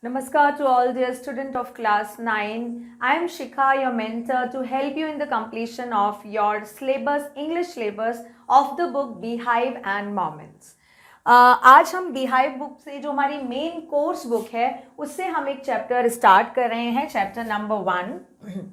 Namaskar to all dear student of class 9. I am Shikha, your mentor, to help you in the completion of your syllabus, English syllabus of the book Beehive and Moments. आज हम Beehive book से जो हमारी main course book है उससे हम एक chapter start कर रहे हैं, chapter number 1.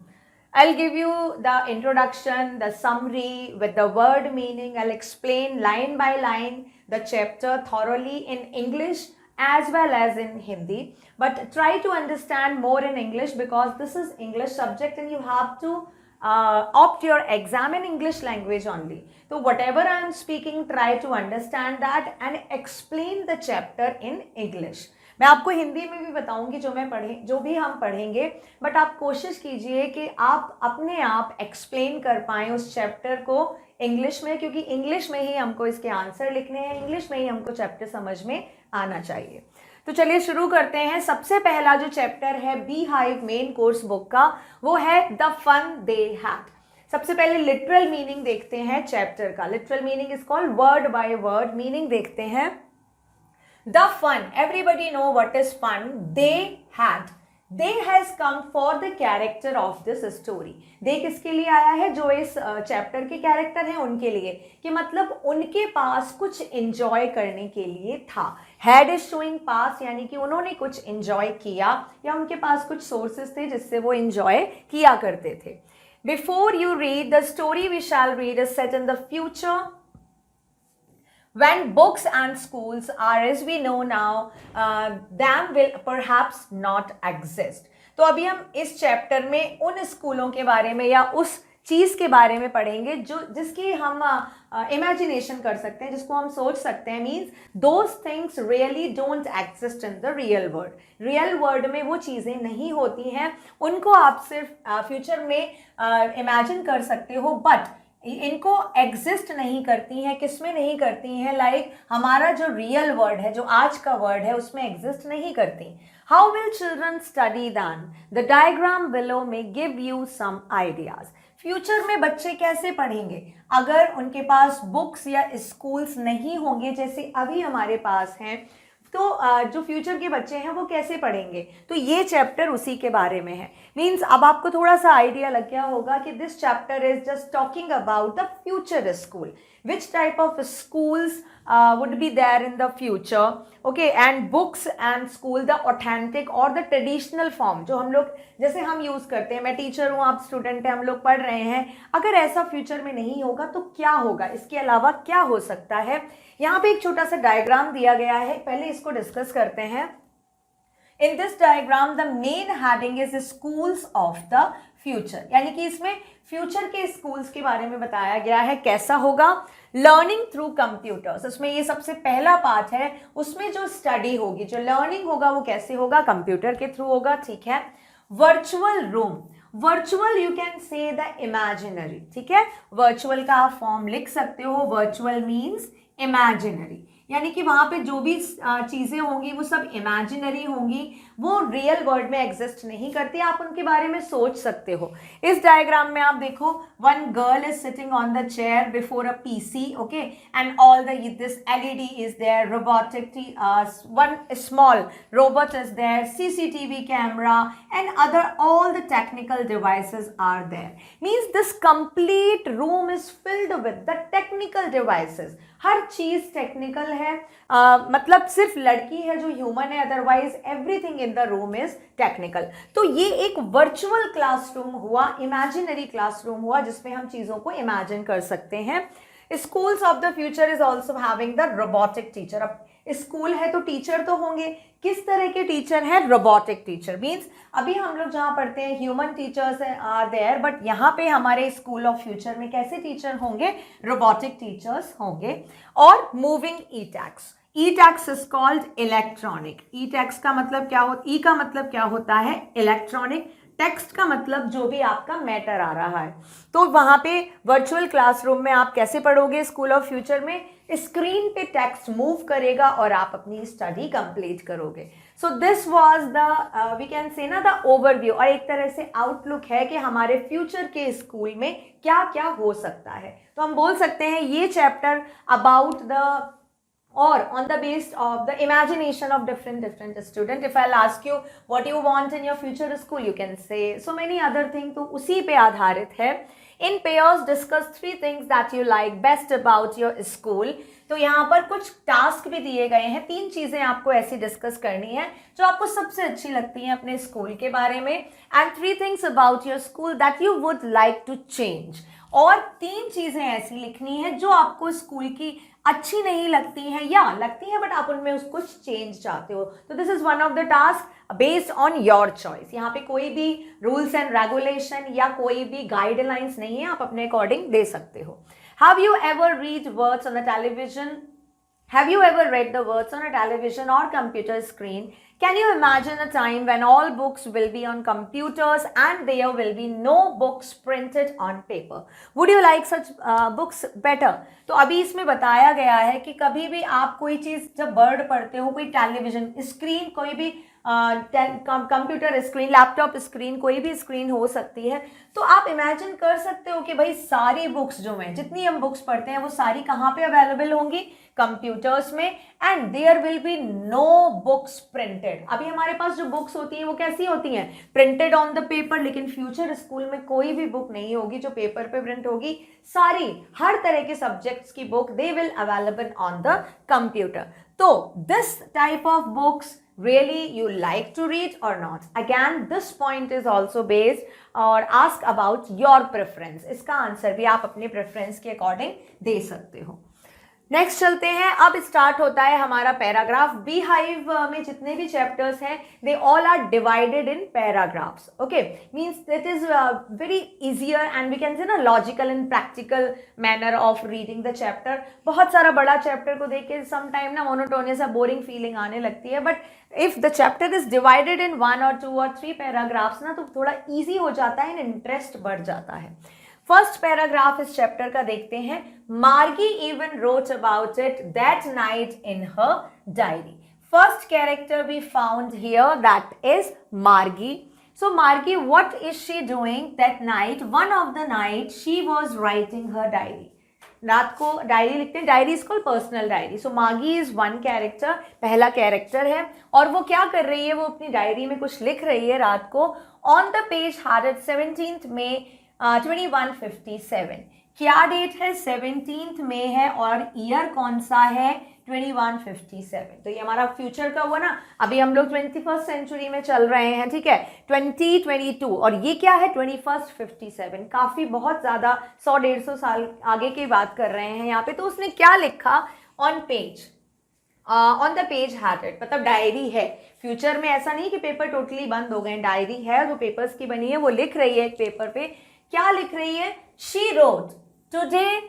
I'll give you the introduction, the summary with the word meaning. I'll explain line by line the chapter thoroughly in English as well as in Hindi, but try to understand more in English because this is English subject and you have to opt your exam in English language only. So whatever I am speaking, try to understand that and explain the chapter in English. मैं आपको हिंदी में भी बताऊंगी जो भी हम पढ़ेंगे, but आप कोशिश कीजिए कि आप अपने आप एक्सप्लेन कर पाएँ उस चैप्टर को इंग्लिश में, क्योंकि इंग्लिश में ही हमको इसके आंसर लिखने हैं, इंग्लिश में ही हमको चैप्टर समझ में आना चाहिए. तो चलिए शुरू करते हैं. सबसे पहला जो चैप्टर है Beehive मेन कोर्स बुक का, वो है द फन दे हैड. सबसे पहले लिटरल मीनिंग देखते हैं चैप्टर का. Literal meaning is called word by word meaning देखते हैं. The fun, everybody know what is fun. They had. They has come for the character of this story. They किसके लिए आया है? जो इस चैप्टर के कैरेक्टर हैं उनके लिए, कि मतलब उनके पास कुछ एंजॉय करने के लिए था. Had is showing past, यानी कि उन्होंने कुछ एंजॉय किया या उनके पास कुछ सोर्सेस थे जिससे वो एंजॉय किया करते थे. Before you read the story we shall read is set in the future. When books and schools are, as we know now, them will perhaps not exist. तो अभी हम इस चैप्टर में उन स्कूलों के बारे में या उस चीज़ के बारे में पढ़ेंगे जिसकी हम इमेजिनेशन कर सकते हैं, जिसको हम सोच सकते हैं. Means those things really don't exist in the real world. Real world में वो चीज़ें नहीं होती हैं, उनको आप सिर्फ फ्यूचर में इमेजिन कर सकते हो, बट इनको एग्जिस्ट नहीं करती हैं. किस में नहीं करती हैं? लाइक हमारा जो रियल वर्ड है, जो आज का वर्ड है, उसमें एग्जिस्ट नहीं करती. How will children study then? The diagram below में give you some ideas. Future में बच्चे कैसे पढ़ेंगे अगर उनके पास बुक्स या स्कूल्स नहीं होंगे जैसे अभी हमारे पास हैं? तो जो फ्यूचर के बच्चे हैं वो कैसे पढ़ेंगे? तो ये चैप्टर उसी के बारे में है. मीन्स अब आपको थोड़ा सा आइडिया लग गया होगा कि this chapter is just talking about the future school. Which type of schools would be there in the future, okay, and books and school, the authentic or the traditional form जो हम लोग जैसे हम use करते हैं. मैं teacher हूँ, आप स्टूडेंट हैं, हम लोग पढ़ रहे हैं. अगर ऐसा फ्यूचर में नहीं होगा तो क्या होगा, इसके अलावा क्या हो सकता है? यहाँ पे एक छोटा सा डायग्राम दिया गया है, पहले इसको डिस्कस करते हैं. In this diagram the main heading is schools of the future, यानी कि इसमें फ्यूचर के स्कूल्स के बारे में बताया गया है. कैसा होगा? लर्निंग थ्रू कंप्यूटर्स, उसमें ये सबसे पहला पार्ट है. उसमें जो स्टडी होगी, जो लर्निंग होगा, वो कैसे होगा? कंप्यूटर के थ्रू होगा. ठीक है. Virtual room, virtual you can say the imaginary. ठीक है, वर्चुअल का आप फॉर्म लिख सकते हो. वर्चुअल मीन्स इमेजिनरी, यानी कि वहाँ पे जो भी चीज़ें होंगी वो सब इमेजिनरी होंगी, वो रियल वर्ल्ड में एग्जिस्ट नहीं करती. आप उनके बारे में सोच सकते हो. इस डायग्राम में आप देखो, one girl is sitting on the chair before a PC, okay, and all this LED is there, robotic one small robot is there, CCTV camera and other all the technical devices are there. Means this complete room is filled with the technical devices. हर चीज़ technical है. मतलब सिर्फ लड़की है जो human है, otherwise everything in the room is technical. तो ये एक वर्चुअल क्लासरूम हुआ, इमेजिनरी क्लासरूम हुआ, जिसमें हम चीज़ों को इमेजिन कर सकते हैं. Schools of the future is also having the robotic teacher. अब स्कूल है तो टीचर तो होंगे. किस तरह के टीचर हैं? Robotic teacher. मीन्स अभी हम लोग जहाँ पढ़ते हैं human teachers are there, but यहाँ पे हमारे स्कूल ऑफ फ्यूचर में कैसे टीचर होंगे? रोबोटिक टीचर्स होंगे. और moving E tax. E tax is called electronic. E tax का मतलब क्या होता है? ई का मतलब क्या होता है? इलेक्ट्रॉनिक. टेक्स्ट का मतलब जो भी आपका मैटर आ रहा है. तो वहाँ पे वर्चुअल क्लासरूम में आप कैसे पढ़ोगे? स्कूल ऑफ फ्यूचर में स्क्रीन पे टेक्स्ट मूव करेगा और आप अपनी स्टडी कंप्लीट करोगे. So this was the we can say ना द ओवरव्यू, और एक तरह से आउटलुक है कि हमारे फ्यूचर के स्कूल में क्या क्या हो सकता है. तो हम बोल सकते हैं ये chapter about the or on the base of the imagination of different student. If I'll ask you what you want in your future school, you can say so many other things. तो उसी पे आधारित है. In pairs, discuss 3 things that you like best about your school. तो यहाँ पर कुछ task भी दिए गए हैं. 3 चीजें आपको ऐसी डिस्कस करनी है जो आपको सबसे अच्छी लगती हैं अपने स्कूल के बारे में. And 3 things about your school that you would like to change. और 3 चीजें ऐसी लिखनी है जो आपको स्कूल की अच्छी नहीं लगती हैं या लगती हैं बट आप उनमें उसको चेंज चाहते हो. तो this is one of the task based on your choice. यहाँ पे कोई भी रूल्स एंड रेगुलेशन या कोई भी गाइडलाइंस नहीं है, आप अपने अकॉर्डिंग दे सकते हो. Have you ever read words on the television? Have you ever read the words on a television or computer screen? Can you imagine a time when all books will be on computers and there will be no books printed on paper? Would you like such books better? तो अभी इसमें बताया गया है कि कभी भी आप कोई चीज़ जब वर्ड पढ़ते हो, कोई टेलीविजन स्क्रीन, कोई भी कंप्यूटर स्क्रीन, लैपटॉप स्क्रीन, कोई भी स्क्रीन हो सकती है, तो आप इमेजिन कर सकते हो कि भाई सारी बुक्स जो हैं, जितनी हम बुक्स पढ़ते हैं वो सारी कहाँ पे अवेलेबल होंगी? कंप्यूटर्स में. And there will be no books printed. अभी हमारे पास जो बुक्स होती हैं वो कैसी होती हैं? Printed on the paper. लेकिन फ्यूचर स्कूल में कोई भी बुक नहीं होगी जो पेपर पे प्रिंट होगी. सारी हर तरह के सब्जेक्ट्स की book they will available on the computer. तो this type of books really you like to read or not? Again, this point is also based or ask about your preference. इसका answer भी आप अपने preference के according दे सकते हो. Next चलते हैं. अब स्टार्ट होता है हमारा पैराग्राफ. बी हाइव में जितने भी चैप्टर्स हैं they all are divided in paragraphs. Okay, means it is very easier and we can say ना logical and practical manner of reading the chapter. बहुत सारा बड़ा चैप्टर को देख के सम टाइम ना मोनोटोनियस बोरिंग फीलिंग आने लगती है, but if the chapter is divided in 1 or 2 or 3 paragraphs ना तो थोड़ा ईजी हो जाता है, इंटरेस्ट बढ़ जाता है. फर्स्ट पैराग्राफ इस चैप्टर का देखते हैं. Margie even wrote about it that night in her diary. First character we found here that is Margie. So Margi, what is she doing that night? One of the night she was writing her diary. रात को diary लिखते हैं. Diary is called personal diary. So Margie is one character, पहला character है. और वो क्या कर रही है? वो अपनी डायरी में कुछ लिख रही है रात को. On the page had 17th May 2157. क्या डेट है? 17th May है. और ईयर कौन सा है? 2157. तो ये हमारा फ्यूचर का हुआ ना. अभी हम लोग 21st सेंचुरी में चल रहे हैं, ठीक है, 2022. और ये क्या है? 2157. काफ़ी बहुत ज़्यादा 100-150 साल आगे की बात कर रहे हैं यहाँ पे. तो उसने क्या लिखा? On the page had it, मतलब डायरी है. फ्यूचर में ऐसा नहीं कि पेपर टोटली बंद हो गए. डायरी है जो पेपर्स की बनी है, वो लिख रही है एक पेपर पे. क्या लिख रही है? She wrote today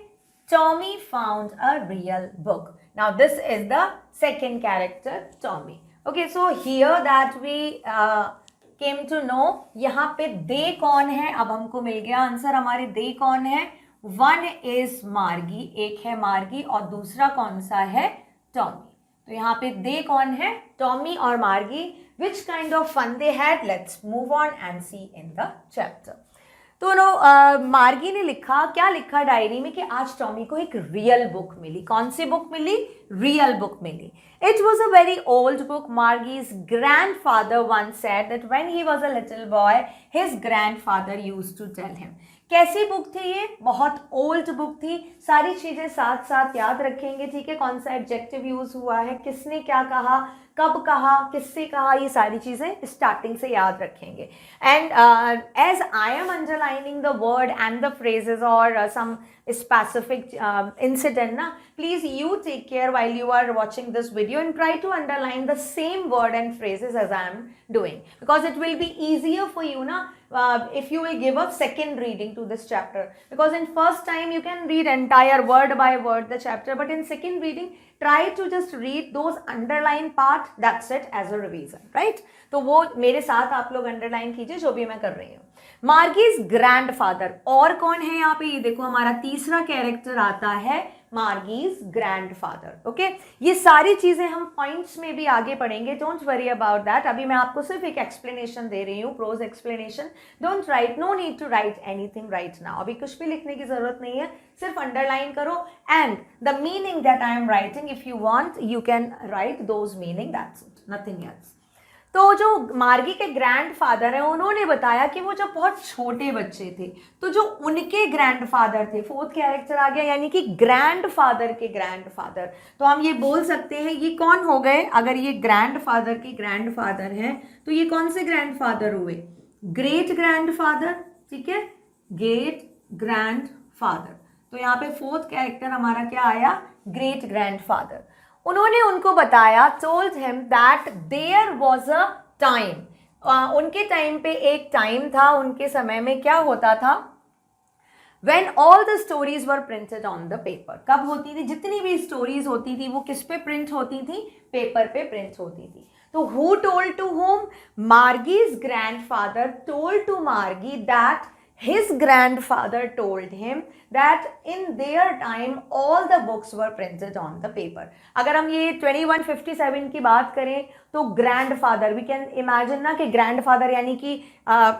Tommy found a real book. Now this is the second character, Tommy. Okay, so here that we came to know, यहाँ पे they कौन है? अब हमको मिल गया आंसर. हमारे they कौन है? One is मार्गी, एक है मार्गी, और दूसरा कौन सा है? टॉमी. तो यहाँ पे they कौन है? टॉमी और मार्गी. Which kind of fun they had? Let's move on and see in the chapter. तो मार्गी ने लिखा, क्या लिखा डायरी में? कि आज टॉमी को एक रियल बुक मिली. कौन सी बुक मिली? रियल बुक मिली. It was a very old book. Margie's grandfather once said that when he was a little boy his grandfather used to tell him. कैसी बुक थी ये? बहुत ओल्ड बुक थी. सारी चीज़ें साथ साथ याद रखेंगे, ठीक है. कौन सा एडजेक्टिव यूज हुआ है, किसने क्या कहा, कब कहा, किससे कहा, ये सारी चीज़ें स्टार्टिंग से याद रखेंगे. And as I am underlining the word and the phrases और some specific incident na, please you take care while you are watching this video and try to underline the same word and phrases as I am doing, because it will be easier for you na if you will give a second reading to this chapter, because in first time you can read entire word by word the chapter, but in second reading try to just read those underline part, that's it, as a revision, right? तो वो मेरे साथ आप लोग underline कीजिए जो भी मैं कर रही हूँ. मार्गीज ग्रैंडफादर, और कौन है यहाँ पे? ये देखो हमारा तीसरा कैरेक्टर आता है मार्गीज ग्रैंडफादर. ओके, ये सारी चीजें हम पॉइंट्स में भी आगे पढ़ेंगे. Don't worry about that. अभी मैं आपको सिर्फ एक एक्सप्लेनेशन दे रही हूँ, prose explanation. Don't write, no need to write anything right now. अभी कुछ भी लिखने की जरूरत नहीं है, सिर्फ अंडरलाइन करो and the meaning that I am writing, if you want you can write those meaning, that's it, nothing else. तो जो मार्गी के ग्रैंडफादर हैं उन्होंने बताया कि वो जब बहुत छोटे बच्चे थे तो जो उनके ग्रैंडफादर थे, फोर्थ कैरेक्टर आ गया, यानी कि ग्रैंडफादर के ग्रैंडफादर. तो हम ये बोल सकते हैं ये कौन हो गए, अगर ये ग्रैंडफादर के ग्रैंडफादर हैं तो ये कौन से ग्रैंडफादर हुए, ग्रेट ग्रैंडफादर. ठीक है, ग्रेट ग्रैंडफादर. तो यहाँ पे फोर्थ कैरेक्टर हमारा क्या आया, ग्रेट ग्रैंडफादर. उन्होंने उनको बताया, told him that there was a time. उनके टाइम पे एक टाइम था, उनके समय में क्या होता था, when all the stories were printed on the paper. कब होती थी, जितनी भी स्टोरीज होती थी वो किस पे प्रिंट होती थी, पेपर पे प्रिंट होती थी. तो who told to whom, Margie's grandfather told to Margie that his grandfather told him that in their time all the books were printed on the paper. अगर हम ये 2157 की बात करें तो ग्रैंडफादर, वी कैन इमेजिन ना कि ग्रैंडफादर यानी कि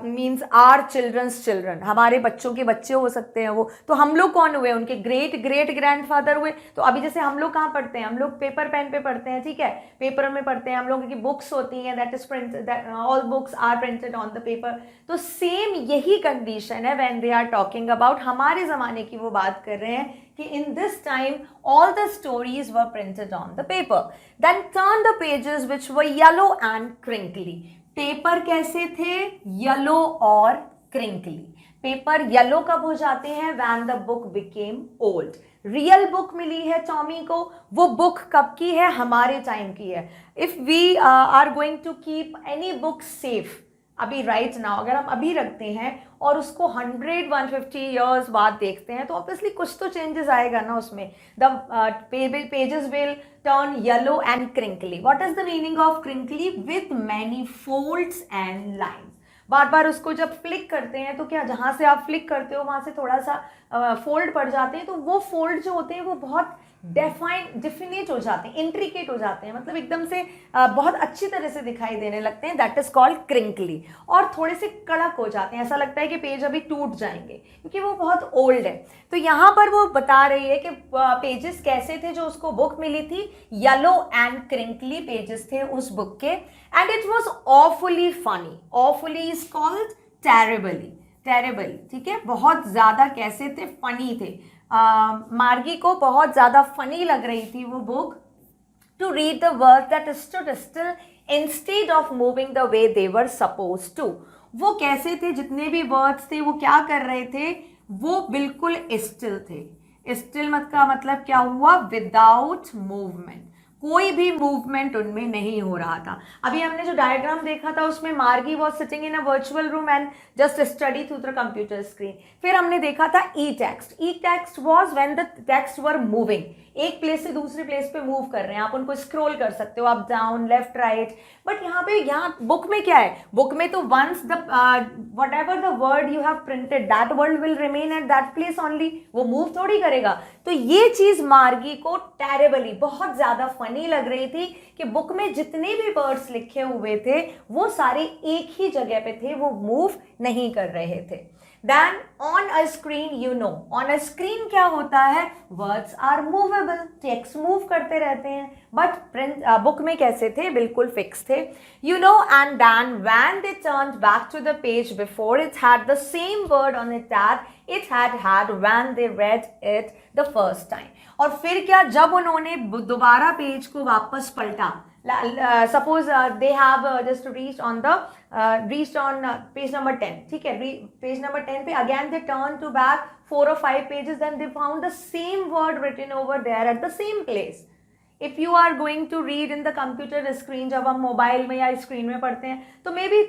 मीन्स आर चिल्ड्रंस चिल्ड्रन, हमारे बच्चों के बच्चे हो सकते हैं वो. तो हम लोग कौन हुए, उनके ग्रेट ग्रेट ग्रैंडफादर हुए. तो अभी जैसे हम लोग कहाँ पढ़ते हैं, हम लोग पेपर पेन पे पढ़ते हैं. ठीक है, पेपर में पढ़ते हैं, हम लोगों की बुक्स होती हैं, that is printed, all books are printed on the paper. तो सेम यही कंडीशन है when they are talking about, हमारे ज़माने की वो बात कर रहे हैं कि in this time all the stories were printed on the paper. Then turn the pages which were yellow and crinkly. Paper कैसे थे, येलो और क्रिंकली. पेपर येलो कब हो जाते हैं, when the book became old. Real book मिली है Tommy को, वो बुक कब की है, हमारे टाइम की है. If we are going to keep any book safe अभी राइट नाउ, अगर हम अभी रखते हैं और उसको 100-150 ईयर्स बाद देखते हैं तो ऑब्वियसली कुछ तो चेंजेस आएगा ना उसमें. The pages will turn yellow and crinkly. What is the meaning of crinkly, with many folds and lines. बार बार उसको जब फ्लिक करते हैं तो क्या, जहाँ से आप फ्लिक करते हो वहाँ से थोड़ा सा फोल्ड पड़ जाते हैं, तो वो फोल्ड जो होते हैं वो बहुत डिफिनेट हो जाते हैं, इंट्रिकेट हो जाते हैं, मतलब एकदम से बहुत अच्छी तरह से दिखाई देने लगते हैं. That is called crinkly. और थोड़े से कड़क हो जाते हैं, ऐसा लगता है कि पेज अभी टूट जाएंगे क्योंकि वो बहुत ओल्ड है. तो यहाँ पर वो बता रही है कि पेजेस कैसे थे जो उसको बुक मिली थी, येलो एंड क्रिंकली पेजेस थे उस बुक के. And it was awfully funny. Awfully is called terribly. Terribly, ठीक है, बहुत ज़्यादा कैसे थे, फनी थे. मार्गी को बहुत ज़्यादा फनी लग रही थी वो book. To read the word that stood still instead of moving the way they were supposed to. वो कैसे थे, जितने भी वर्ड्स थे वो क्या कर रहे थे, वो बिल्कुल स्टिल थे. स्टिल मत का मतलब क्या हुआ, विदाउट मूवमेंट, कोई भी मूवमेंट उनमें नहीं हो रहा था. अभी हमने जो डायग्राम देखा था उसमें Margie was sitting in a virtual room and just study through the computer screen. फिर हमने देखा था e text. E text was when the text were moving, एक प्लेस से दूसरे प्लेस पे मूव कर रहे हैं, आप उनको स्क्रॉल कर सकते हो up down left right. But यहाँ बुक में क्या है, बुक में तो once the whatever the word you have printed that word will remain at that place only, वो मूव थोड़ी करेगा. तो ये चीज मार्गी को टेरेबली, बहुत ज्यादा फनी लग रही थी कि बुक में जितने भी वर्ड्स लिखे हुए थे वो सारे एक ही जगह पे थे, वो मूव नहीं कर रहे थे. Then on a screen, you know, on a screen क्या होता है, words are movable, text move करते रहते हैं. But print book में कैसे थे, बिल्कुल fix थे. You know, and then when they turned back to the page before, it had the same word on it that it had when they read it the first time. और फिर क्या, जब उन्होंने दोबारा पेज को वापस पलटा, suppose they have just reached on page number 10, ठीक है, page number 10 पे again they turn to back 4 or 5 pages, then they found the same word written over there at the same place. If you are going to read in the computer screen, जब हम mobile में या screen में पढ़ते हैं तो maybe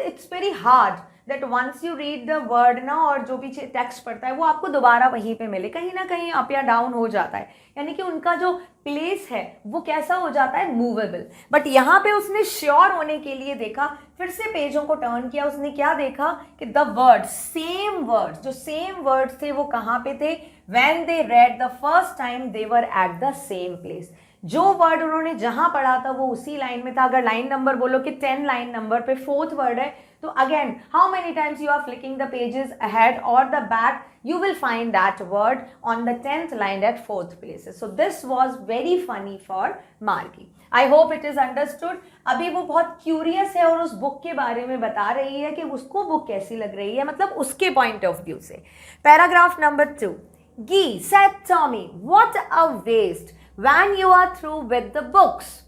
it's very hard that once you read the word ना, और जो भी टेक्स्ट पढ़ता है वो आपको दोबारा वहीं पे मिले, कहीं ना कहीं अप या डाउन हो जाता है, यानी कि उनका जो प्लेस है वो कैसा हो जाता है, मूवेबल। बट यहाँ पे उसने श्योर होने के लिए देखा, फिर से पेजों को टर्न किया, उसने क्या देखा कि द वर्ड, सेम वर्ड, जो सेम वर्ड थे वो कहाँ पे थे, when they read the first time they were at the same place. जो वर्ड उन्होंने जहां पढ़ा था वो उसी लाइन में था। अगर लाइन नंबर बोलो कि 10 लाइन नंबर पे फोर्थ वर्ड है, तो again how many times you are flicking the pages ahead और the back, you will find that word on the 10th line at 4th places. So this was very funny for Margi. I hope it is understood. अभी वो बहुत curious है और उस book के बारे में बता रही है कि उसको बुक कैसी लग रही है, मतलब उसके पॉइंट ऑफ व्यू से। Paragraph number 2, Guy said Tommy, what a waste when you are through with the books.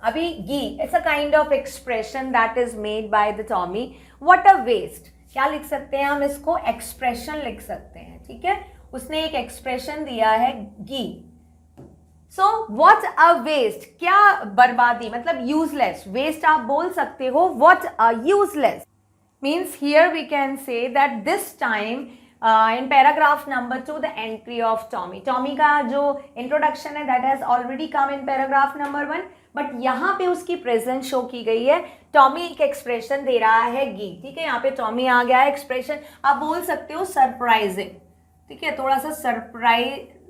अभी गी, it's a kind of expression that is made by the Tommy. What a waste, क्या लिख सकते हैं हम इसको, expression लिख सकते हैं, ठीक है। उसने एक एक्सप्रेशन दिया है गी। सो व्हाट अ वेस्ट, क्या बर्बादी, मतलब यूजलेस। वेस्ट आप बोल सकते हो, what a useless means here we can say that this time in paragraph number 2 the entry of Tommy. Tommy का जो introduction है that has already come in paragraph number 1, but यहाँ पे उसकी प्रेजेंस शो की गई है। टॉमी एक एक्सप्रेशन दे रहा है गी, ठीक है, यहाँ पे टॉमी आ गया है। एक्सप्रेशन आप बोल सकते हो सरप्राइजिंग, ठीक है, थोड़ा सा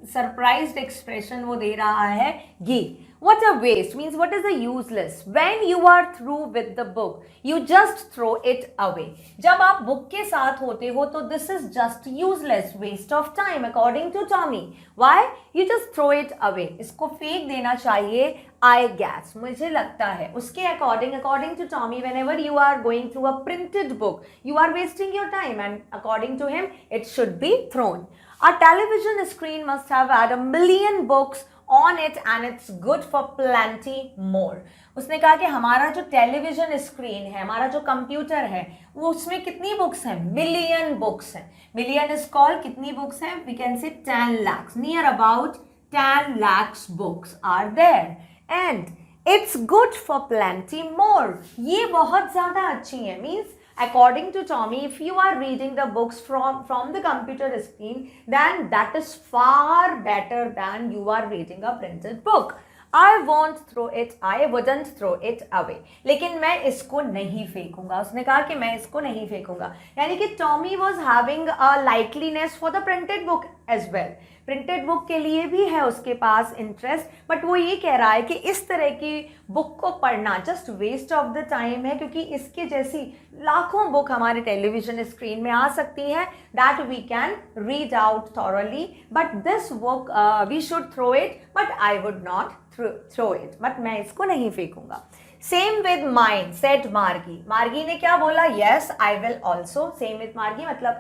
सरप्राइज्ड एक्सप्रेशन वो दे रहा है गी। What a waste means what is the useless? When you are through with the book, you just throw it away. जब आप बुक के साथ होते हो तो this is just useless, waste of time according to Tommy. Why? You just throw it away. इसको फेंक देना चाहिए, I guess, मुझे लगता है। उसके according to Tommy, whenever you are going through a printed book, you are wasting your time, and according to him, it should be thrown. A television screen must have had a million books on it and it's good for plenty more. उसने कहा कि हमारा जो television screen है, हमारा जो computer है, वो उसमें कितनी बुक्स हैं, मिलियन बुक्स हैं। मिलियन इज कॉल्ड, कितनी बुक्स हैं, we can say 10 lakhs, near about 10 lakhs books are there, and it's good for plenty more, ये बहुत ज्यादा अच्छी है। Means according to Tommy, if you are reading the books from the computer screen, then that is far better than you are reading a printed book. I wouldn't throw it away. लेकिन मैं इसको नहीं फेंकूंगा। उसने कहा कि मैं इसको नहीं फेंकूंगा, यानी कि Tommy was having a likeliness for the printed book as well. Printed book के लिए भी है उसके पास इंटरेस्ट, बट वो ये कह रहा है कि इस तरह की बुक को पढ़ना just waste of the time है, क्योंकि इसके जैसी लाखों बुक हमारे टेलीविजन स्क्रीन में आ सकती हैं that we can read out thoroughly, but this book we should throw it, but I would not throw it, बट मैं इसको नहीं फेंकूंगा। Same with mine said Margie, Margie ने क्या बोला, yes I will also, same with Margie मतलब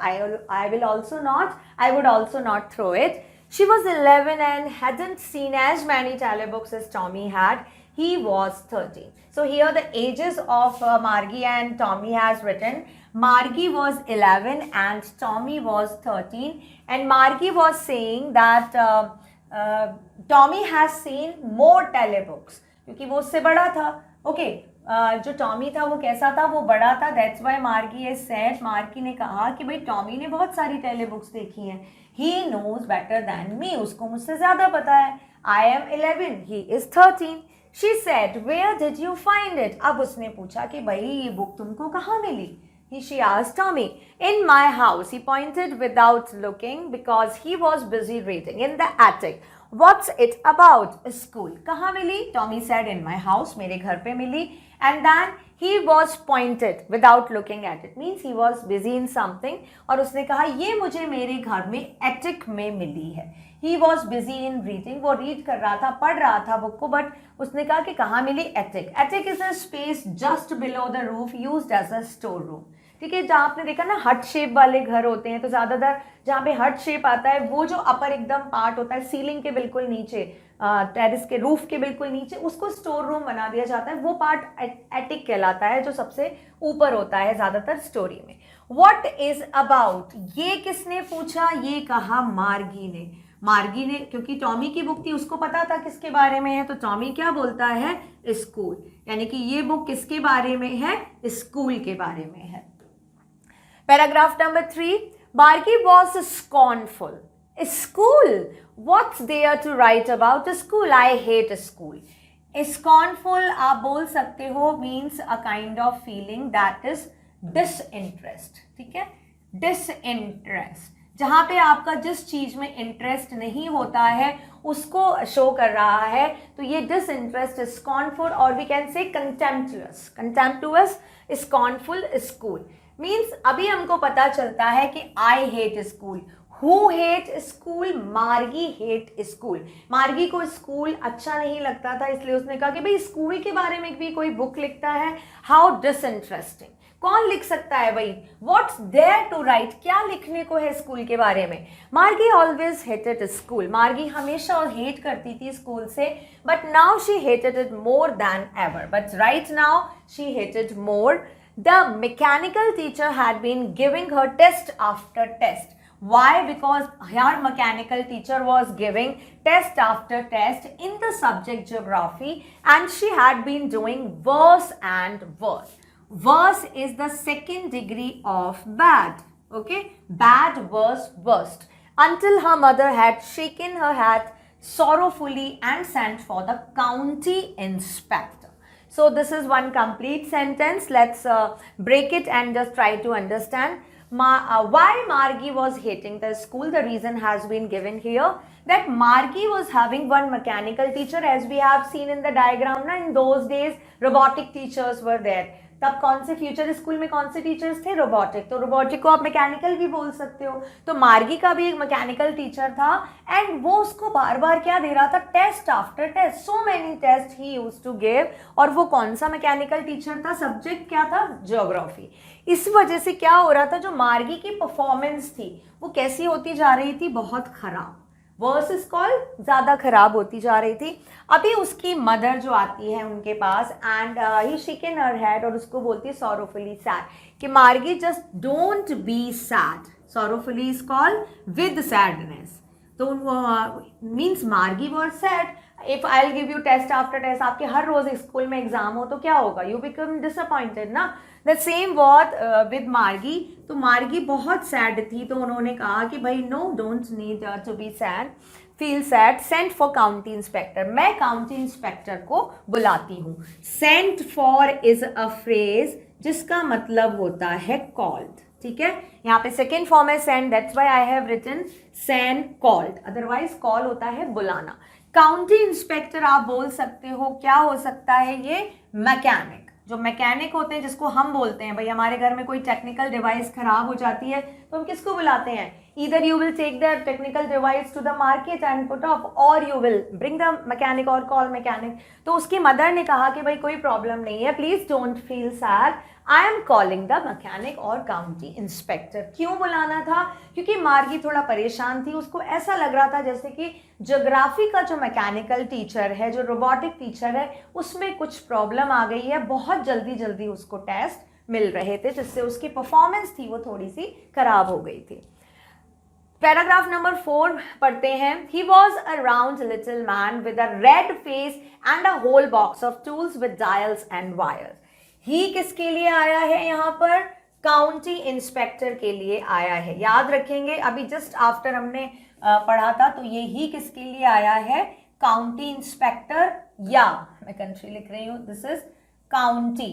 I will also not, I would also not throw it. She was 11 and hadn't seen as many telebooks as Tommy had. He was 13. So here the ages of Margie and Tommy has written. Margie was 11 and Tommy was 13. And Margie was saying that Tommy has seen more telebooks, क्योंकि वो उससे बड़ा था। Okay, जो Tommy था वो कैसा था, वो बड़ा था। दैट्स वाई मार्गी इज सेड, मार्गी ने कहा कि भाई टॉमी ने बहुत सारी टेलीबुक्स देखी हैं, he knows better than me, उसको मुझसे ज़्यादा पता है। I am 11, he is 13। She said where did you find it, अब उसने पूछा कि भाई ये बुक तुमको कहाँ मिली। She asked Tommy, in my house. He pointed without looking because he was busy reading. In the attic. What's it about? School. कहाँ मिली? Tommy said, in my house. मेरे घर पे मिली. And then he was pointed without looking at it. Means he was busy in something. और उसने कहा ये मुझे मेरे घर में attic में मिली है. He was busy in reading. वो read कर रहा था, पढ़ रहा था बुक को, but उसने कहा कि कहाँ मिली? attic. Attic is a space just below the roof used as a storeroom. ठीक है, जहाँ आपने देखा ना हट शेप वाले घर होते हैं, तो ज़्यादातर जहाँ पे हट शेप आता है वो जो अपर एकदम पार्ट होता है सीलिंग के बिल्कुल नीचे, टेरिस के रूफ के बिल्कुल नीचे, उसको स्टोर रूम बना दिया जाता है। वो पार्ट एटिक कहलाता है, जो सबसे ऊपर होता है ज़्यादातर स्टोरी में। व्हाट इज अबाउट, ये किसने पूछा? ये कहा मार्गी ने। मार्गी ने, क्योंकि टॉमी की बुक थी, उसको पता था किसके बारे में है, तो टॉमी क्या बोलता है? स्कूल, यानी कि ये बुक किसके बारे में है? स्कूल के बारे में है। Paragraph number 3, Margie was scornful. School, what's there to write about school? I hate school. Scornful आप बोल सकते हो means a kind of feeling that is disinterest. ठीक है, disinterest, जहाँ पे आपका जिस चीज में इंटरेस्ट नहीं होता है उसको शो कर रहा है, तो ये डिसइंटरेस्ट, स्कॉर्नफुल, और we can say contemptuous. Contemptuous, scornful, school means अभी हमको पता चलता है कि I hate school. Who hate school? Margie hate school. Margie को स्कूल अच्छा नहीं लगता था, इसलिए उसने कहा कि भाई स्कूल के बारे में भी कोई बुक लिखता है, हाउ डिसइंटरेस्टिंग. कौन लिख सकता है भाई? व्हाट्स देयर टू राइट, क्या लिखने को है स्कूल के बारे में? मार्गी ऑलवेज हेटेड स्कूल. मार्गी हमेशा हेट करती थी स्कूल से, but now she hated it more than ever. But right now she hated more. The mechanical teacher had been giving her test after test. Why? Because her mechanical teacher was giving test after test in the subject geography, and she had been doing worse and worse. Worse is the second degree of bad. Okay? Bad, worse, worst. Until her mother had shaken her head sorrowfully and sent for the county inspector. So this is one complete sentence. Let's break it and just try to understand. Why Margie was hating the school? The reason has been given here, that Margie was having one mechanical teacher, as we have seen in the diagram. In those days robotic teachers were there. तब कौन से future school में कौन से teachers थे? Robotic. तो robotic को आप मैकेनिकल भी बोल सकते हो. तो मार्गी का भी एक मैकेनिकल टीचर था, एंड वो उसको बार बार क्या दे रहा था? Test after test. So many test he used to give. और वो कौन सा मैकेनिकल टीचर था? सब्जेक्ट क्या था? ज्योग्राफी. इस वजह से क्या हो रहा था, जो मार्गी की परफॉर्मेंस थी वो कैसी होती जा रही थी? बहुत खराब. वर्स इज कॉल्ड, ज़्यादा खराब होती जा रही थी. अभी उसकी मदर जो आती है उनके पास, and he shaken her head, और उसको बोलती है सॉरोफुली सैड, कि Margie just don't be sad. Sorrowfully is called with sadness. तो means Margie was sad. If I will give you test after test, आपके हर रोज स्कूल में एग्जाम हो तो क्या होगा? यू बिकम डिसअपॉइंटेड ना. द सेम वॉट विद मार्गी. तो मार्गी बहुत सैड थी, तो उन्होंने कहा कि भाई no, don't need to be sad, feel sad, sent for county inspector. मैं काउंटी इंस्पेक्टर को बुलाती हूँ. Sent for is a phrase जिसका मतलब होता है कॉल्ड. ठीक है, यहाँ पे सेकेंड फॉर्म है send, that's why I have written send called. Otherwise call होता है बुलाना. काउंटी इंस्पेक्टर आप बोल सकते हो, क्या हो सकता है ये? मैकेनिक. जो मैकेनिक होते हैं, जिसको हम बोलते हैं भाई हमारे घर में कोई टेक्निकल डिवाइस खराब हो जाती है तो हम किसको बुलाते हैं? Either you will take the technical device to the market and put off, और you will bring the mechanic और कॉल मैकेनिक. तो उसकी मदर ने कहा कि भाई कोई प्रॉब्लम नहीं है, please don't feel sad, I am calling the mechanic और काउंटी इंस्पेक्टर. क्यों बुलाना था? क्योंकि मार्गी थोड़ा परेशान थी. उसको ऐसा लग रहा था जैसे कि ज्योग्राफी का जो मैकेनिकल टीचर है, जो रोबोटिक टीचर है, उसमें कुछ प्रॉब्लम आ गई है. बहुत जल्दी जल्दी उसको टेस्ट मिल रहे थे, जिससे उसकी परफॉर्मेंस थी वो थोड़ी सी खराब हो गई थी. पैराग्राफ नंबर 4 पढ़ते हैं. He was a round little man with a red face and a whole box of tools with dials and wires. He किसके लिए आया है यहाँ पर? काउंटी इंस्पेक्टर के लिए आया है. याद रखेंगे, अभी जस्ट आफ्टर हमने पढ़ा था, तो ये ही किसके लिए आया है? काउंटी इंस्पेक्टर, या मैं कंट्री लिख रही हूँ, this is county,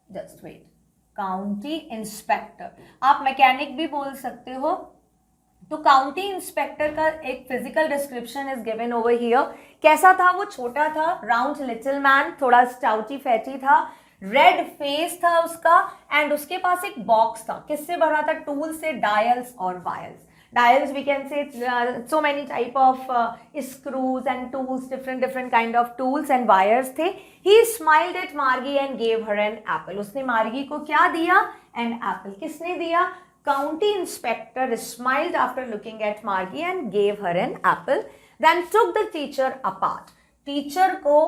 just wait, county inspector. आप मैकेनिक भी बोल सकते हो. तो काउंटी इंस्पेक्टर का एक physical description is given over here. कैसा था वो? छोटा था, राउंड लिटिल मैन, थोड़ा स्टाउटी फैटी था, रेड फेस था उसका, एंड उसके पास एक बॉक्स था. किससे भरा था? टूल से, डायल्स और wires. Dials, we can say so many type of screws and tools, different kind of tools and wires थे. He smiled at Margie and gave her an apple. उसने मार्गी को क्या दिया? An apple. किसने दिया? County inspector smiled after looking at Margie and gave her an apple. Then took the teacher apart. Teacher को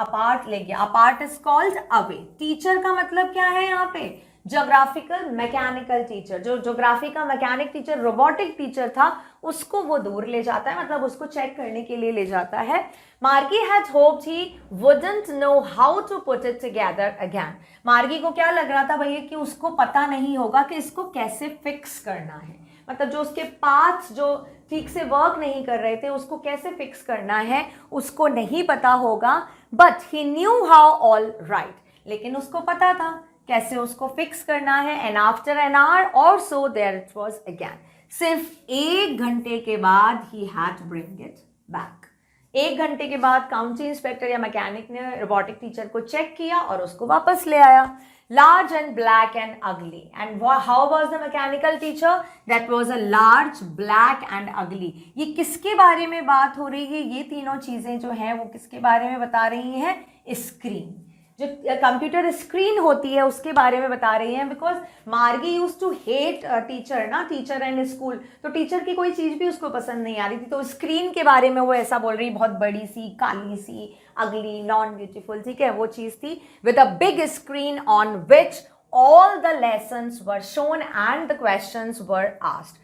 apart ले गया. Apart is called away. Teacher का मतलब क्या है यहाँ पे? ज्योग्राफिकल मैकेनिकल टीचर, जो ज्योग्राफी का मैकेनिक टीचर, रोबोटिक टीचर था, उसको वो दूर ले जाता है, मतलब उसको चेक करने के लिए ले जाता है. Margie had hoped he wouldn't know how to put it together again. Margie को क्या लग रहा था भैया कि उसको पता नहीं होगा कि इसको कैसे फिक्स करना है, मतलब जो उसके पार्ट्स जो ठीक से वर्क नहीं कर रहे थे उसको कैसे फिक्स करना है उसको नहीं पता होगा. But he knew how all right, लेकिन उसको पता था कैसे उसको फिक्स करना है. And after an hour or so there it was again. सिर्फ 1 घंटे के बाद he had to bring it back. 1 घंटे के बाद काउंटी इंस्पेक्टर या मैकेनिक ने रोबोटिक टीचर को चेक किया और उसको वापस ले आया. Large and black and ugly. And how was the mechanical teacher? That was a large, black and ugly. ये किसके बारे में बात हो रही है? ये तीनों चीज़ें जो हैं वो किसके बारे में बता रही हैं? स्क्रीन, जो कंप्यूटर स्क्रीन होती है उसके बारे में बता रही हैं. बिकॉज मार्गी यूज टू हेट टीचर ना, टीचर एंड स्कूल, तो टीचर की कोई चीज़ भी उसको पसंद नहीं आ रही थी. तो स्क्रीन के बारे में वो ऐसा बोल रही, बहुत बड़ी सी, काली सी, अगली, नॉन ब्यूटीफुल, ठीक है, वो चीज़ थी. With a big screen on which all the lessons were shown and the questions were asked.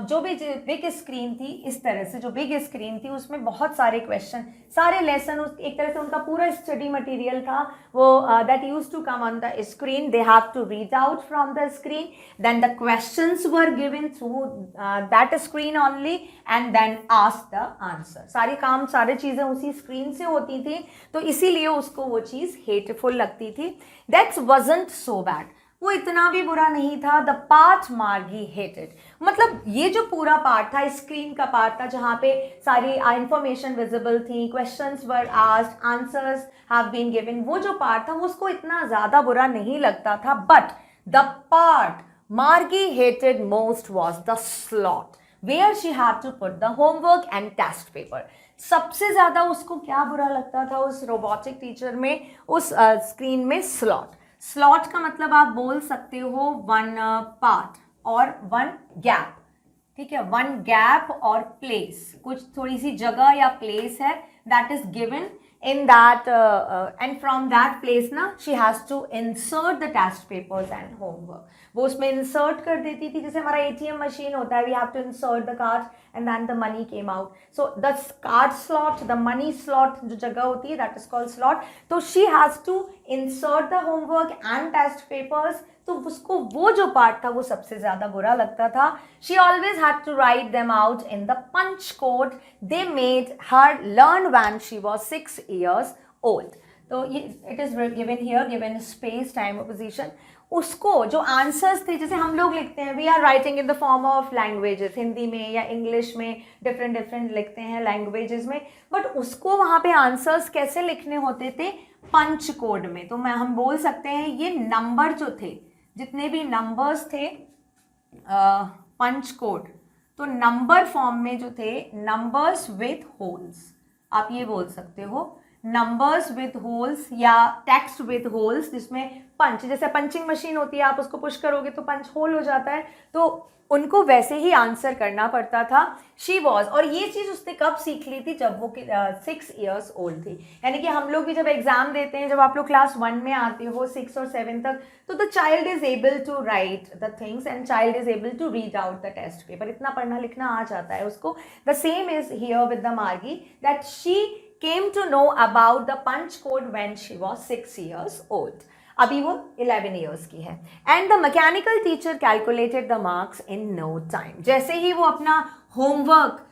जो भी बिग स्क्रीन थी, इस तरह से जो बिग स्क्रीन थी उसमें बहुत सारे क्वेश्चन, सारे लेसन, एक तरह से उनका पूरा स्टडी मटेरियल था वो, that use to come on the screen. They have to read out from the screen, then the questions were given through that screen only and then ask the answer. सारी काम, सारी चीज़ें उसी screen से होती थी, तो इसीलिए उसको वो चीज़ हेटफुल लगती थी. दैट वाजंट सो बैड, वो इतना भी बुरा नहीं था. द पार्ट मार्गी हेटेड, मतलब ये जो पूरा पार्ट था, स्क्रीन का पार्ट था जहाँ पे सारी इंफॉर्मेशन विजिबल थी, questions were asked, answers have been given, वो जो पार्ट था वो उसको इतना ज़्यादा बुरा नहीं लगता था. But the part Margie hated most was the slot where she had to put the homework and test paper. सबसे ज़्यादा उसको क्या बुरा लगता था उस रोबोटिक टीचर में, उस स्क्रीन में? स्लॉट. स्लॉट का मतलब आप बोल सकते हो 1 पार्ट और 1 गैप, ठीक है, 1 गैप और प्लेस, कुछ थोड़ी सी जगह या प्लेस है that is given in that and from that place ना she has to insert the test papers and homework. वो उसमें insert कर देती थी, जैसे हमारा ATM मशीन होता है, we have to insert the card and then the money came out. So the card slot, the money slot जो जगह होती है, that is called slot. तो she has to insert the homework and test papers. तो उसको वो जो part था वो सबसे ज़्यादा बुरा लगता था. She always had to write them out in the punch code they made her learn when she was 6 years old. तो ये it is given here, given space, time, position. उसको जो आंसर्स थे, जैसे हम लोग लिखते हैं, we are writing in the form of languages, Hindi में या इंग्लिश में, डिफरेंट लिखते हैं लैंग्वेजेस में, बट उसको वहाँ पे आंसर्स कैसे लिखने होते थे? पंच कोड में. तो हम बोल सकते हैं ये नंबर जो थे, जितने भी नंबर्स थे पंच कोड, तो नंबर फॉर्म में जो थे, नंबर्स विथ होल्स, आप ये बोल सकते हो, नंबर्स विथ होल्स या टेक्स्ट विथ होल्स, जिसमें पंच, जैसे पंचिंग मशीन होती है, आप उसको पुश करोगे तो पंच होल हो जाता है, तो उनको वैसे ही आंसर करना पड़ता था. शी वॉज, और ये चीज़ उसने कब सीख ली थी? जब वो 6 years ओल्ड थी. यानी कि हम लोग भी जब एग्जाम देते हैं, जब आप लोग क्लास 1 में आते हो 6 और 7 तक, तो the child is able to write the things and child is able to read out the test paper. इतना पढ़ना लिखना आ जाता है उसको. The same is here with the Margie, that she came to know about the punch code when she was 6 years old. अभी वो 11 years की है. And the mechanical teacher calculated the marks in no time. जैसे ही वो अपना homework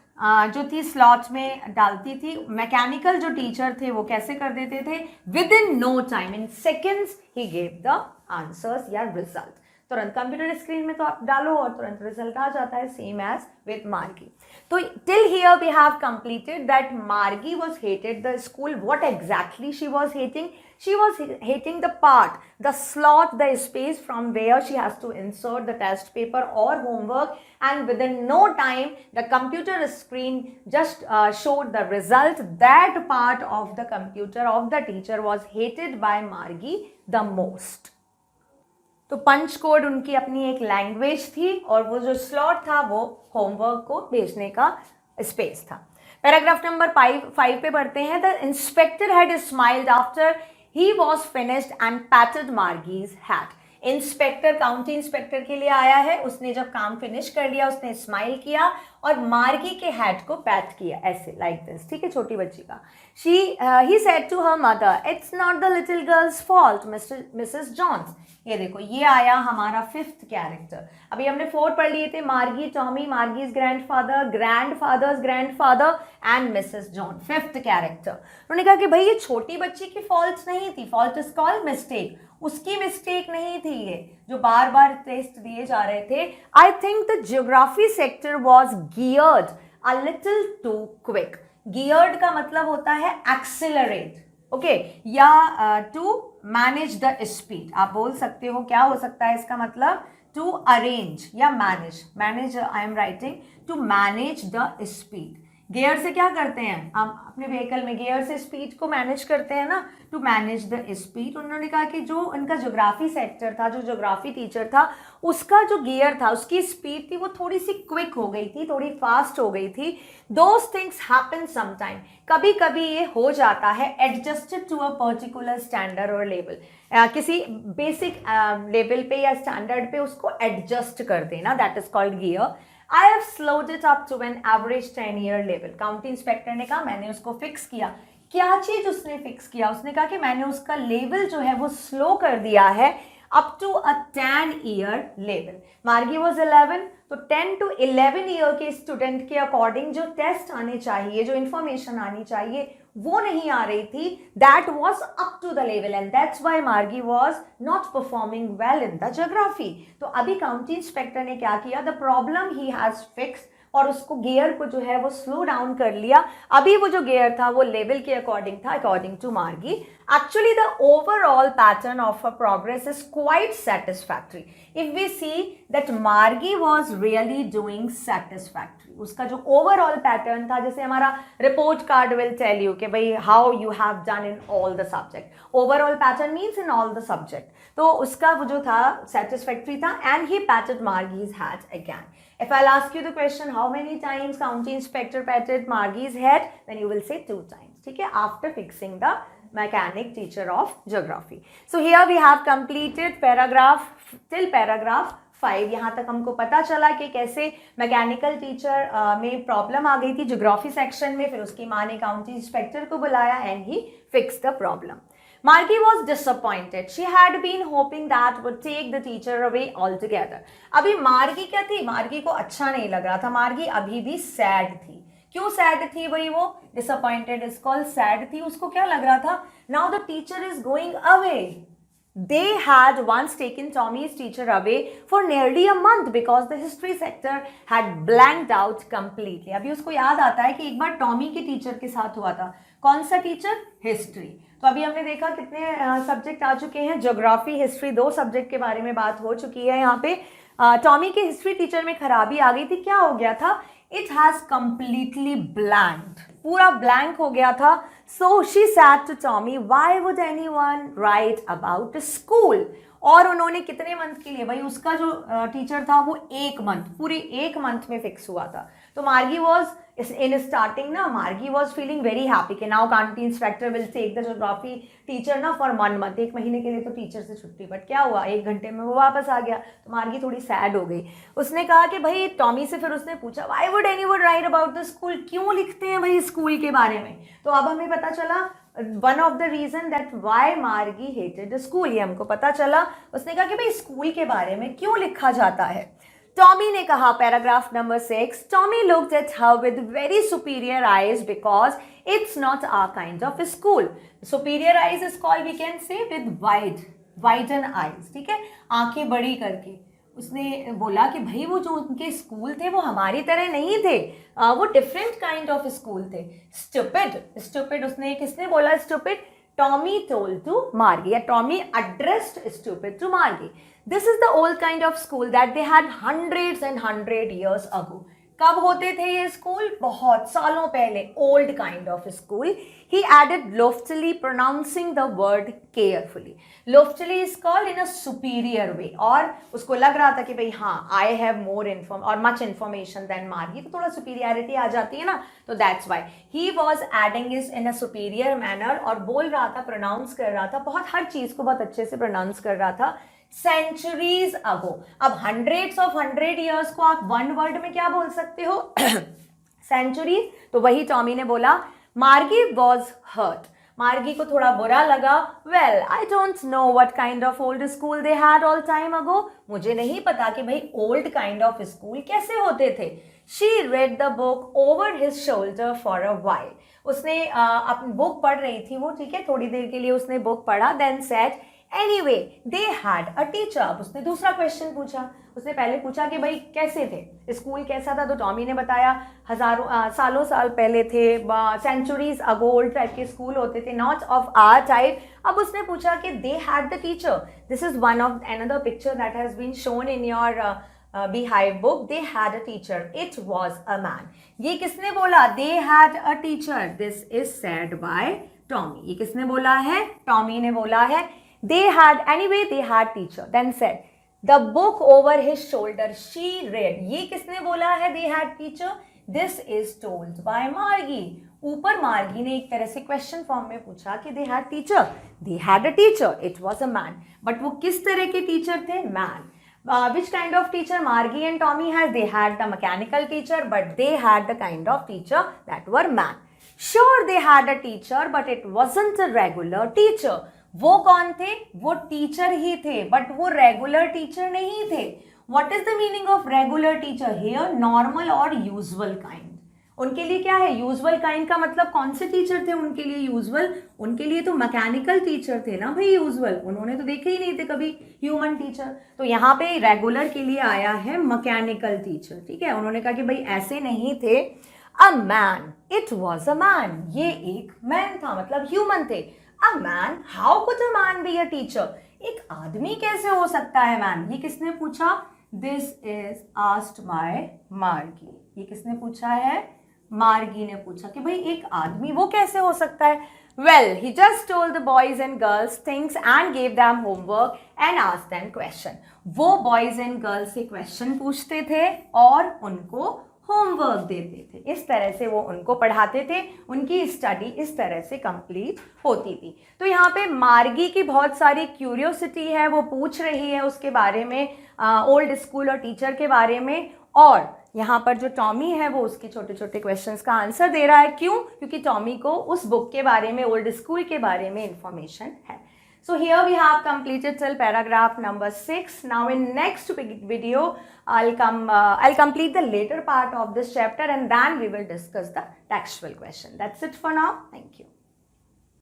जो थी slot में डालती थी, मैकेनिकल जो टीचर थे वो कैसे कर देते थे? With in no time, in seconds he gave the answers या रिजल्ट. तुरंत कंप्यूटर स्क्रीन में तो आप डालो और तुरंत रिजल्ट आ जाता है, सेम एज विथ मार्गी. तो till here we have completed that Margie was hated the school. What exactly she was hating? She was hating the part, the slot, the space from where she has to insert the test paper or homework, and within no time the computer screen just showed the result. That part of the computer of the teacher was hated by Margie the most. तो पंच code उनकी अपनी एक language थी और वो जो slot था वो होमवर्क को भेजने का स्पेस था. पैराग्राफ नंबर 5 पे बढ़ते हैं. The inspector had smiled after he was finished and patted Margie's hat. Inspector county inspector के लिए आया है, उसने जब काम फिनिश कर लिया उसने स्माइल किया और मार्गी के हेड को पैट किया ऐसे, लाइक दिस, ठीक है, छोटी बच्ची का. He said to her mother, it's not the little girl's fault Mrs Jones. ये देखो, ये आया हमारा फिफ्थ कैरेक्टर. अभी हमने 4 पढ़ लिए थे, Margie, Tommy, Margie's grandfather, grandfather's grandfather and Mrs John. Fifth character. उन्होंने कहा कि भाई ये छोटी बच्ची की फॉल्ट नहीं थी, फॉल्ट इज कॉल्ड मिस्टेक, उसकी मिस्टेक नहीं थी ये जो बार बार टेस्ट दिए जा रहे थे. I think the geography sector was geared a little too quick. Geared का मतलब होता है एक्सिलरेट, ओके, या टू मैनेज द स्पीड. आप बोल सकते हो, क्या हो सकता है इसका मतलब, टू अरेंज या manage I am writing to manage the speed. Gear से क्या करते हैं आप अपने व्हीकल में, गियर से स्पीड को मैनेज करते हैं ना, टू मैनेज द स्पीड. उन्होंने कहा कि जो उनका ज्योग्राफी सेक्टर था, जो ज्योग्राफी टीचर था, उसका जो गियर था, उसकी स्पीड थी वो थोड़ी सी क्विक हो गई थी, थोड़ी फास्ट हो गई थी. दोज थिंग्स हैपन समटाइम, कभी कभी ये हो जाता है, adjusted to a particular standard और लेवल. किसी बेसिक लेवल पे या स्टैंडर्ड पे उसको एडजस्ट कर देना, that is called gear. I have slowed it up to an average 10-year level. County inspector ने कहा मैंने उसको फिक्स किया. क्या चीज उसने फिक्स किया, उसने कहा कि मैंने उसका लेवल जो है वो स्लो कर दिया है up to a 10-year level. Margie was 11, तो 10 to 11 ईयर के स्टूडेंट के अकॉर्डिंग जो टेस्ट आने चाहिए, जो इंफॉर्मेशन आनी चाहिए, वो नहीं आ रही थी. That was up to the level and that's why Margie was not performing well in the geography. तो अभी काउंटी इंस्पेक्टर ने क्या किया, द प्रॉब्लम ही हैज फिक्स, और उसको गियर को जो है वो स्लो डाउन कर लिया. अभी वो जो गियर था वो लेवल के अकॉर्डिंग था, according to Margie. Actually the overall pattern of a progress is quite satisfactory. If we see that Margie was really doing satisfactory. उसका जो ओवरऑल पैटर्न था, जैसे हमारा report card will tell you कि भाई how you have done in all the subject. Overall pattern means in all the subject. तो उसका वो जो था सेटिस्फैक्ट्री था and he patted Margie's head again. If I'll ask you the question, how many times county inspector patted Margie's head, then you will say 2 times. ठीक है, after fixing the mechanic teacher of geography. So here we have completed paragraph till paragraph 5. यहाँ तक हमको पता चला कि कैसे mechanical teacher में प्रॉब्लम आ गई थी ज्योग्राफी सेक्शन में, फिर उसकी माँ ने काउंटी इंस्पेक्टर को बुलाया and he fix the problem. Margie was disappointed. She had been hoping that would take the teacher away altogether. अभी मार्गी क्या थी, मार्गी को अच्छा नहीं लग रहा था, मार्गी अभी भी सैड थी. क्यों सैड थी भाई, वो डिसअपॉइंटेड इज कॉल्ड सैड थी. उसको क्या लग रहा था, now the teacher is going away. They had once taken Tommy's teacher away for nearly a month because the history sector had blanked out completely. अभी उसको याद आता है कि एक बार टॉमी के टीचर के साथ हुआ था. कौन सा टीचर, हिस्ट्री. तो अभी हमने देखा कितने सब्जेक्ट आ चुके हैं, ज्योग्राफी, हिस्ट्री, 2 सब्जेक्ट के बारे में बात हो चुकी है. यहाँ पे टॉमी के हिस्ट्री टीचर में खराबी आ गई थी. क्या हो गया था, इट हैज कंप्लीटली ब्लैंक्ड, पूरा ब्लैंक हो गया था. So she said to Tommy, why would anyone write about school. और उन्होंने कितने मंथ के लिए, भाई उसका जो टीचर था वो 1 मंथ, पूरे 1 मंथ में फिक्स हुआ था. तो मार्गी वॉज इन स्टार्टिंग ना, Margie was feeling very happy कि now county inspector will take the geography teacher ना फॉर 1 मंथ. 1 महीने के लिए तो टीचर से छुट्टी, बट क्या हुआ, 1 घंटे में वो वापस आ गया. तो मार्गी थोड़ी सैड हो गई. उसने कहा कि भाई टॉमी से, फिर उसने पूछा why would anyone write about the school, क्यों लिखते हैं भाई स्कूल के बारे में. तो अब हमें पता चला one of the reason that why Margie hated school, ये हमको पता चला. उसने कहा कि भाई स्कूल के बारे में क्यों लिखा जाता है. टॉमी ने कहा, paragraph number 6, Tommy looked at her with very superior eyes because it's not our kind of school. Superior eyes is called, we can say with widen eyes, ठीक है, आंखें बड़ी करके. उसने बोला कि भाई वो जो उनके स्कूल थे वो हमारी तरह नहीं थे, वो डिफरेंट काइंड ऑफ स्कूल थे. स्टूपिड उसने, किसने बोला स्टूपिड, टॉमी टोल्ड टू मार्गी, या टॉमी एड्रेस्ड स्टूपिड टू मार्गी. This is the old kind of school that they had hundreds and hundred years ago. कब होते थे ये स्कूल, बहुत सालों पहले. Old kind of school. He added loftily, pronouncing the word carefully. Loftily is called in a superior way. और उसको लग रहा था कि भाई हाँ, I have more और much information than Margie, तो थोड़ा superiority आ जाती है ना, तो that's why he was adding it in a superior manner. और बोल रहा था, pronounce कर रहा था, बहुत हर चीज़ को बहुत अच्छे से pronounce कर रहा था centuries ago. अब hundreds of 100 years को आप one word में क्या बोल सकते हो? centuries. तो वही टॉमी ने बोला, मार्गी was hurt. मार्गी को थोड़ा बुरा लगा. Well, I don't know what kind of old school they had all time ago. मुझे नहीं पता कि भाई old kind of school कैसे होते थे. She read the book over his shoulder for a while. उसने अपनी बुक पढ़ रही थी वो, ठीक है, थोड़ी देर के लिए उसने बुक पढ़ा. Then said, anyway, they had a teacher. अब उसने दूसरा क्वेश्चन पूछा. उसने पहले पूछा कि भाई कैसे थे, स्कूल कैसा था, तो टॉमी ने बताया हजारों सालों साल पहले थे, सेंचुरीज अगो ओल्ड टाइप के स्कूल होते थे, नॉट ऑफ आवर टाइप. अब उसने पूछा कि they had the teacher. This is one of another picture that has been shown in your Beehive book. They had a teacher. It was a man. ये किसने बोला? They had a teacher. This is said by Tommy. ये किसने बोला है? Tommy ने बोला है. They had, anyway, they had teacher. Then said, the book over his shoulder she read. ये किसने बोला है? They had teacher. This is told by Margie. ऊपर मार्गी ने एक तरह से क्वेश्चन फॉर्म में पूछा कि they had teacher. They had a teacher. It was a man. But वो किस तरह के टीचर थे? Man. Which kind of teacher Margie and Tommy has? They had the mechanical teacher, but they had the kind of teacher that were man. Sure, they had a teacher, but it wasn't a regular teacher. वो कौन थे? वो teacher ही थे, but वो regular teacher नहीं थे. What is the meaning of regular teacher here? Normal or usual kind. उनके लिए क्या है? यूजुअल काइंड का मतलब कौन से टीचर थे उनके लिए यूजुअल? उनके लिए तो मैकेनिकल टीचर थे ना भाई यूजुअल. उन्होंने तो देखे ही नहीं थे कभी ह्यूमन टीचर. तो यहाँ पे रेगुलर के लिए आया है मैकेनिकल टीचर. ठीक है, उन्होंने कहा कि भाई ऐसे नहीं थे. A man, it was a man. ये एक मैन था, मतलब ह्यूमन थे. A man, how could a man be a teacher? एक आदमी कैसे हो सकता है मैन? ये किसने पूछा? दिस इज आस्क्ड बाय मार्गी. ये किसने पूछा है? मार्गी ने पूछा कि भाई एक आदमी वो कैसे हो सकता है. Well, he just told the boys and girls things and gave them homework and asked them question. वो बॉयज एंड गर्ल्स से क्वेश्चन पूछते थे और उनको होमवर्क देते थे. इस तरह से वो उनको पढ़ाते थे. उनकी स्टडी इस तरह से कंप्लीट होती थी. तो यहाँ पे मार्गी की बहुत सारी क्यूरियोसिटी है, वो पूछ रही है उसके बारे में, ओल्ड स्कूल और टीचर के बारे में. और यहाँ पर जो टॉमी है वो उसके छोटे छोटे क्वेश्चंस का आंसर दे रहा है. क्यों? क्योंकि टॉमी को उस बुक के बारे में, ओल्ड स्कूल के बारे में इंफॉर्मेशन है. So here we have completed till paragraph number 6. Now in next video, I'll complete the later part of this chapter and then we will discuss the textual question. That's it for now. Thank you.